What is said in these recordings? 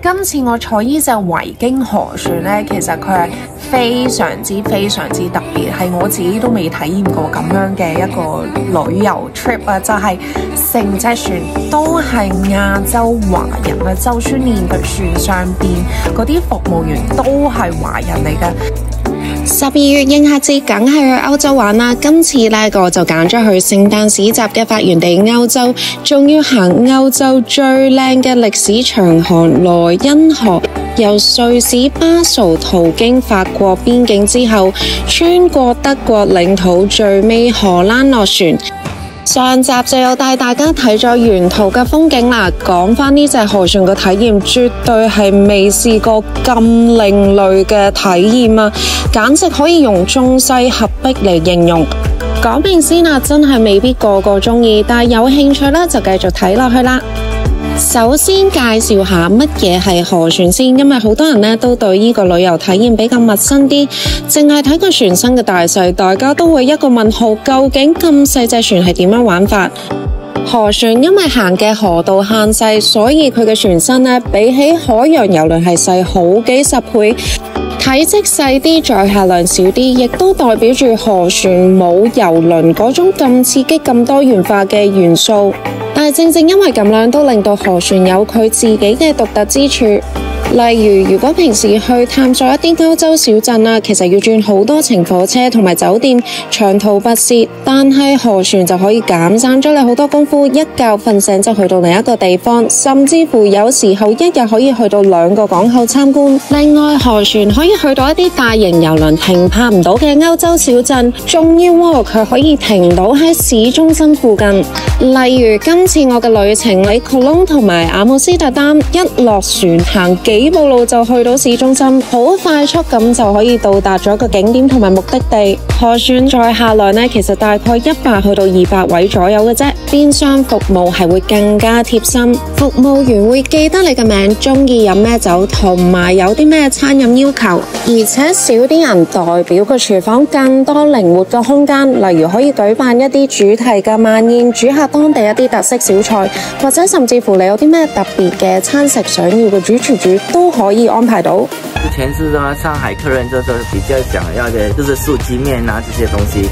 今次我坐呢隻維京河船呢，其實佢係非常之特別，係我自己都未體驗過咁樣嘅一個旅遊 trip 啊！就係成隻船都係亞洲華人啊，就算連個船上邊嗰啲服務員都係華人嚟嘅。12月應夏節梗係去歐洲玩啦，今次呢我就揀咗去聖誕市集嘅發源地歐洲，仲要行歐洲最靚嘅歷史長河萊茵河，由瑞士巴蘇途經法國邊境之後，穿過德國領土，最尾荷蘭落船。上集就有帶大家睇咗沿途嘅風景啦，講返呢隻河船嘅體驗，絕對係未試過咁另類嘅體驗啊，簡直可以用中西合璧嚟形容。講明先啦，真係未必個個鍾意，但係有興趣咧就繼續睇落去啦。首先介紹下乜嘢係河船先，因為好多人都對呢個旅遊體驗比較陌生啲，淨係睇個船身嘅大細，大家都會一個問號，究竟咁細隻船係點樣玩法？河船因為行嘅河道限細，所以佢嘅船身比起海洋郵輪係細好幾十倍，體積細啲，載客量少啲，亦都代表住河船冇郵輪嗰種咁刺激、咁多元化嘅元素。但係正因為咁樣，都令到河船有佢自己嘅獨特之處。例如果平時去探索一啲歐洲小鎮啊，其實要轉好多程火車同埋酒店，長途跋涉，但係河船就可以減省咗你好多功夫，一覺瞓醒就去到另一個地方，甚至乎有時候一日可以去到2個港口參觀。另外，河船可以去到一啲大型郵輪停泊唔到嘅歐洲小鎮，仲要佢可以停到喺市中心附近。例如今次我嘅旅程喺科隆同埋阿姆斯特丹，一落船行幾步路就去到市中心，好快速咁就可以到達咗個景點同埋目的地。河船載客量其實大概100去到200位左右嘅啫，變相服務係會更加貼心，服務員會記得你嘅名，中意飲咩酒，同埋有啲咩餐飲要求，而且少啲人，代表個廚房更多靈活嘅空間，例如可以舉辦一啲主題嘅晚宴，煮下當地一啲特色小菜，或者甚至乎你有啲咩特別嘅餐食想要嘅主廚煮都可以安排到。之前是上海客人就是比較想要的就是素雞麵啊這些東西，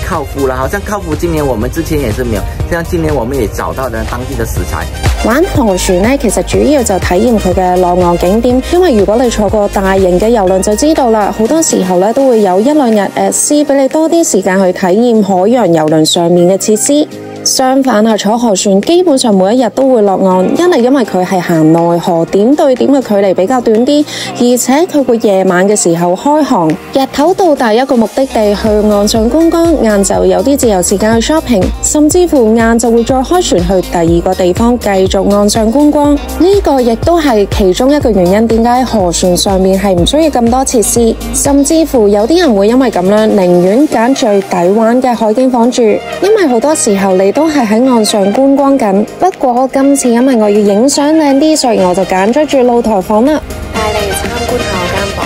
靠譜啦，好像靠譜今年我們之前也是沒有，像今年我們也找到了當地的食材。玩河船其實主要就體驗佢嘅浪漫景點，因為如果你坐過大型嘅郵輪就知道啦，好多時候都會有1-2日試俾你多啲時間去體驗海洋郵輪上面嘅設施。相反坐河船基本上每一日都會落岸，一嚟因為佢係行內河，點對點嘅距離比較短啲，而且佢會夜晚嘅時候開航，日頭到達一個目的地去岸上觀光，晏晝有啲自由時間去 shopping， 甚至乎晏晝會再開船去第2個地方繼續岸上觀光。呢個亦都係其中一個原因，點解河船上面係唔需要咁多設施，甚至乎有啲人會因為咁樣寧願揀最抵玩嘅海景房住，因為好多時候你都係喺岸上觀光緊。不過今次因為我要影相靚啲，所以我就揀咗住露台房啦。帶你參觀下我間房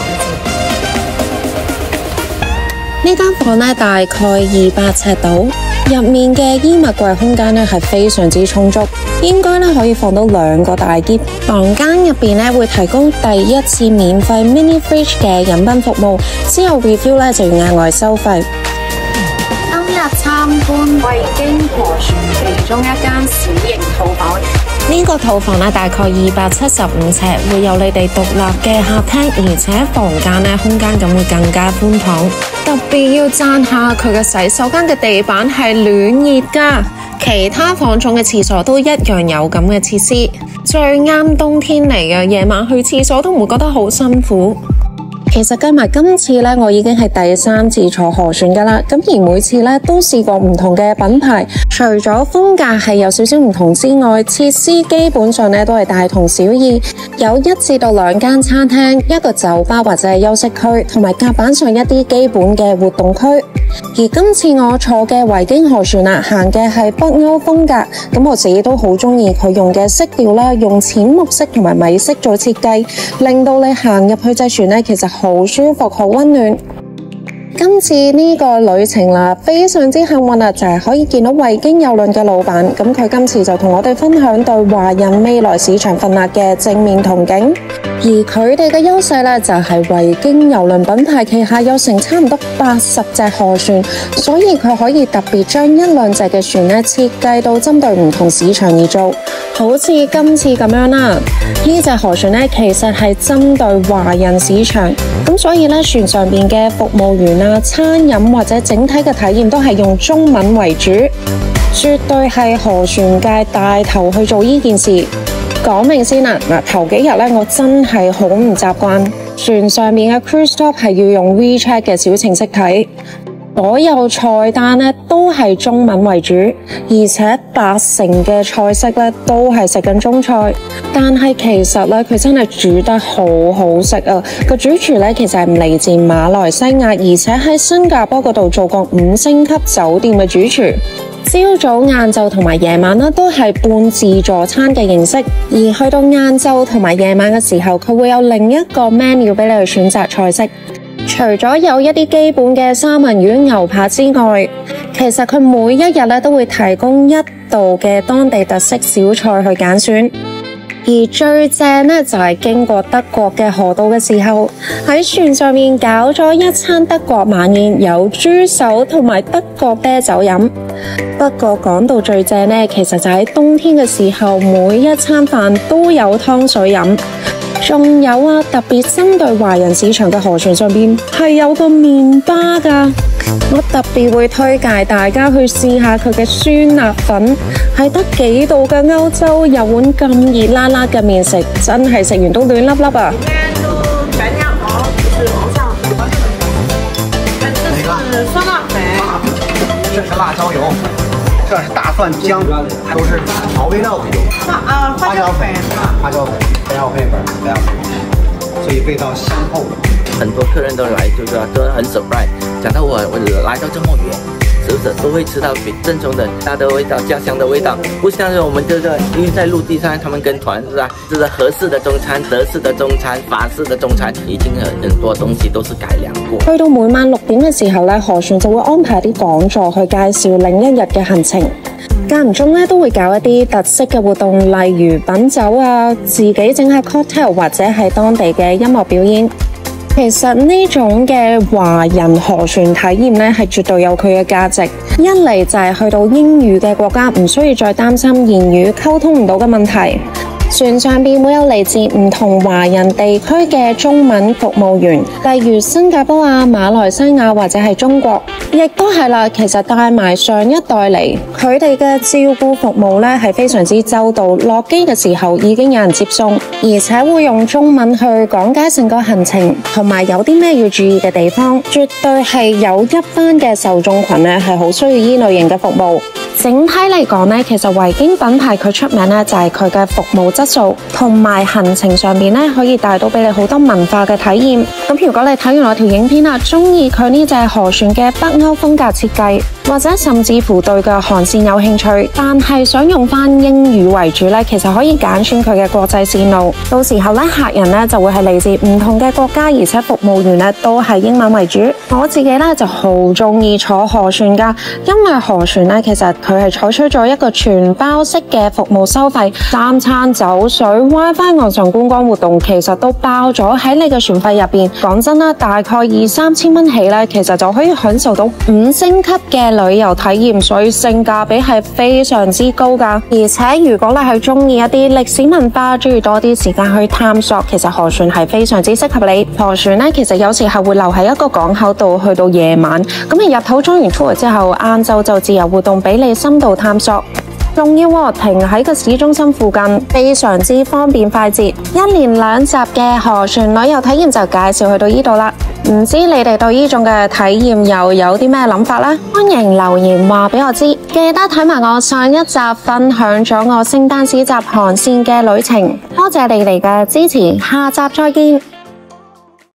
先。呢間房大概200尺度，入面嘅衣物櫃空間係非常之充足，應該可以放到2個大篋。房間入面會提供第一次免費 mini fridge 嘅飲品服務，之後 refill 就要額外收費。今日參觀維京河船其中一間小型套房，呢個套房大概275尺，會有你哋獨立嘅客廳，而且房間空間感會更加寬敞。特別要讚下佢嘅洗手間嘅地板係暖熱㗎，其他房種嘅廁所都一樣有咁嘅設施，最啱冬天嚟嘅，夜晚去廁所都唔會覺得好辛苦。其實計埋今次我已經係第3次坐河船㗎啦，咁而每次都試過唔同嘅品牌，除咗風格係有少少唔同之外，設施基本上都係大同小異，有1至到2間餐廳，一個酒吧或者係休息區，同埋甲板上一啲基本嘅活動區。而今次我坐嘅維京河船行嘅係北歐風格，咁我自己都好鍾意佢用嘅色調啦，用淺木色同埋米色做設計，令到你行入去隻船其實好舒服好溫暖。今次呢個旅程啦，非常之幸運啊，就係可以見到維京郵輪嘅老闆，咁佢今次就同我哋分享對華人未來市場份額嘅正面憧憬。而佢哋嘅優勢呢，就係維京郵輪品牌旗下有成差唔多80隻河船，所以佢可以特別將一兩隻嘅船呢設計到針對唔同市場而做，好似今次咁樣啦。呢隻河船呢，其實係針對華人市場，咁所以呢，船上邊嘅服務員啊、餐飲或者整體嘅體驗都係用中文為主，絕對係河船界帶頭去做呢件事。講明先啦，頭幾日呢，我真係好唔習慣船上面嘅 cruise stop 係要用 WeChat 嘅小程式睇，所有菜單呢都係中文為主，而且80%嘅菜式呢都係食緊中菜。但係其實呢，佢真係煮得好好食啊！個主廚呢，其實係嚟自馬來西亞，而且喺新加坡嗰度做過5星級酒店嘅主廚。朝早、晏晝同埋夜晚呢都係半自助餐嘅形式，而去到晏晝同埋夜晚嘅時候，佢會有另一個 menu 俾你去選擇菜式。除咗有一啲基本嘅三文魚、牛扒之外，其實佢每一日呢都會提供1道嘅當地特色小菜去揀選。而最正呢，就係經過德國嘅河道嘅時候，喺船上面搞咗一餐德國晚宴，有豬手同埋德國啤酒飲。不過講到最正呢，其實就喺冬天嘅時候，每一餐飯都有湯水飲。仲有啊，特別針對華人市場嘅河船上邊係有個麵巴㗎，我特別會推介大家去試下佢嘅酸辣粉，係得幾度嘅歐洲有碗咁熱辣辣嘅麵食，真係食完都暖粒粒啊！是酸辣粉，这是辣椒油，这是大蒜姜，都是调味料的油。花椒粉，花椒粉，不要配粉，不要配粉，所以味道香厚。很多客人都来，就是都很 surprise， 讲到我来到这么远，是不是都会吃到比正宗的家的味道、家乡的味道？不像是我们这个，因为在陆地上，他们跟团是吧？就是合式的中餐、德式的中餐、法式的中餐，已經很多東西都是改良過。去到每晚6點嘅時候呢，河船就會安排啲講座去介紹另一日嘅行程。間唔中呢都會搞一啲特色嘅活動，例如品酒啊、自己整下 cocktail 或者係當地嘅音樂表演。其實呢種嘅華人河船體驗呢係絕對有佢嘅價值。一嚟就係去到英語嘅國家，唔需要再擔心言語溝通唔到嘅問題。船上邊會有嚟自唔同華人地區嘅中文服務員，例如新加坡啊、馬來西亞或者係中國，亦都係啦。其實帶埋上一代嚟，佢哋嘅照顧服務呢係非常之周到。落機嘅時候已經有人接送，而且會用中文去講解成個行程，同埋有啲咩要注意嘅地方。絕對係有一班嘅受眾群呢係好需要呢類型嘅服務。整體嚟講呢，其實維京品牌佢出名呢就係佢嘅服務質素，同埋行程上面呢可以帶到俾你好多文化嘅體驗。咁如果你睇完我條影片啦，中意佢呢隻河船嘅北歐風格設計，或者甚至乎對嘅航線有興趣，但係想用翻英語為主呢，其實可以揀選佢嘅國際線路。到時候呢，客人呢就會係嚟自唔同嘅國家，而且服務員呢都係英文為主。我自己呢就好中意坐河船㗎，因為河船呢其實佢係採取咗一個全包式嘅服務收費，3餐酒水、WiFi 岸上觀光活動，其實都包咗喺你嘅船費入邊。講真啦，大概2-3千蚊起呢，其實就可以享受到5星級嘅旅遊體驗，所以性價比係非常之高㗎。而且如果你係中意一啲歷史文化，中意多啲時間去探索，其實河船係非常之適合你。河船呢，其實有時係會留喺一個港口度，去到夜晚，咁你日頭裝完 tour 之後，晏晝就自由活動俾你深度探索。仲要停喺個市中心附近，非常之方便快捷。一連2集嘅河船旅遊體驗就介紹去到呢度啦。唔知你哋對呢種嘅體驗又有啲咩諗法呢？歡迎留言話俾我知。記得睇埋我上一集分享咗我聖誕市集航線嘅旅程。多謝你哋嘅支持，下集再見。